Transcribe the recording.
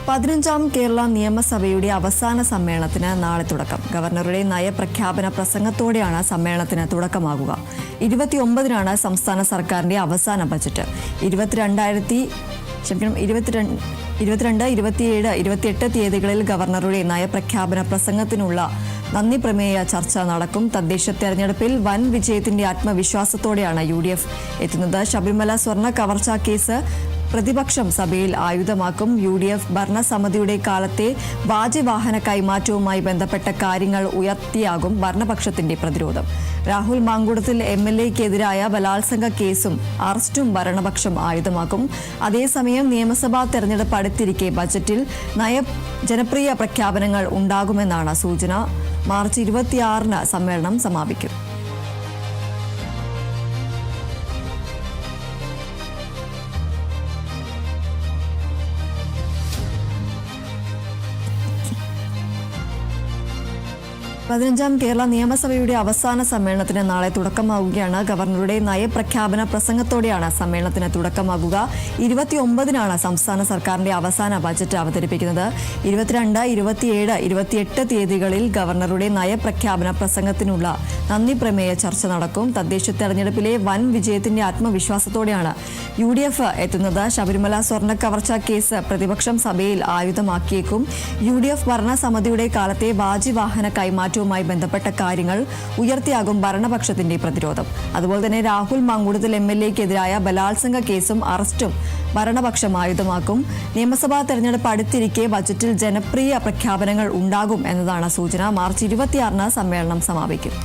15ാം കേരള നിയമസഭയുടെ അവസാന സമ്മേളനത്തിന് നാളെ തുടക്കം. ഗവർണറുടെ നയപ്രഖ്യാപന പ്രസംഗത്തോടെയാണ് സമ്മേളനത്തിന് തുടക്കമാകുക. 29-നാണ് സംസ്ഥാന സർക്കാരിന്റെ അവസാന ബജറ്റ്. 22, 27, 28 തീയതികളിൽ ഗവർണറുടെ നയപ്രഖ്യാപന പ്രസംഗത്തിനുള്ള നന്ദി പ്രമേയ ചർച്ച നടക്കും. തദ്ദേശ തെരഞ്ഞെടുപ്പിൽ വൻ വിജയത്തിന്റെ ആത്മവിശ്വാസത്തോടെയാണ് UDF എത്തുന്നത്. ശബരിമല സ്വർണ്ണ കവർച്ചാ കേസ് പ്രതിപക്ഷം സഭയിൽ ആയുധമാക്കും. UDF ഭരണസമിതിയുടെ കാലത്തെ വാജ്യവാഹന കൈമാറ്റവുമായി ബന്ധപ്പെട്ട കാര്യങ്ങൾ ഉയർത്തിയാകും ഭരണപക്ഷത്തിന്റെ പ്രതിരോധം. രാഹുൽ മാങ്കൂട്ടത്തിൽ MLA-ക്കെതിരായ ബലാത്സംഗ കേസും അറസ്റ്റും ഭരണപക്ഷം ആയുധമാക്കും. അതേസമയം നിയമസഭാ തെരഞ്ഞെടുപ്പ് അടുത്തിരിക്കെ ബജറ്റിൽ ജനപ്രിയ പ്രഖ്യാപനങ്ങൾ ഉണ്ടാകുമെന്നാണ് സൂചന. മാർച്ച് 26-ന് സമ്മേളനം സമാപിക്കും. പതിനഞ്ചാം കേരള നിയമസഭയുടെ അവസാന സമ്മേളനത്തിന് നാളെ തുടക്കമാവുകയാണ്. ഗവർണറുടെ നയപ്രഖ്യാപന പ്രസംഗത്തോടെയാണ് സമ്മേളനത്തിന് തുടക്കമാകുക. 29-നാണ് സംസ്ഥാന സർക്കാരിന്റെ അവസാന ബജറ്റ് അവതരിപ്പിക്കുന്നത്. 22, 27, 28 തീയതികളിൽ ഗവർണറുടെ നയപ്രഖ്യാപന പ്രസംഗത്തിനുള്ള നന്ദി പ്രമേയ ചർച്ച നടക്കും. തദ്ദേശ തെരഞ്ഞെടുപ്പിലെ വൻ വിജയത്തിന്റെ ആത്മവിശ്വാസത്തോടെയാണ് UDF എത്തുന്നത്. ശബരിമല സ്വർണ്ണ കവർച്ചാ കേസ് പ്രതിപക്ഷം സഭയിൽ ആയുധമാക്കിയേക്കും. UDF ഭരണസമിതിയുടെ കാലത്തെ വാജ്യവാഹന കൈമാറ്റവുമായി ബന്ധപ്പെട്ട കാര്യങ്ങൾ ഉയർത്തിയാകും ഭരണപക്ഷത്തിന്റെ പ്രതിരോധം. അതുപോലെ തന്നെ രാഹുൽ മാങ്കൂട്ടത്തിൽ MLA-ക്കെതിരായ ബലാത്സംഗ കേസും അറസ്റ്റും ഭരണപക്ഷം ആയുധമാക്കും. നിയമസഭാ തെരഞ്ഞെടുപ്പ് അടുത്തിരിക്കെ ബജറ്റിൽ ജനപ്രിയ പ്രഖ്യാപനങ്ങൾ ഉണ്ടാകും എന്നതാണ് സൂചന. മാർച്ച് 26-ന് സമ്മേളനം സമാപിക്കും.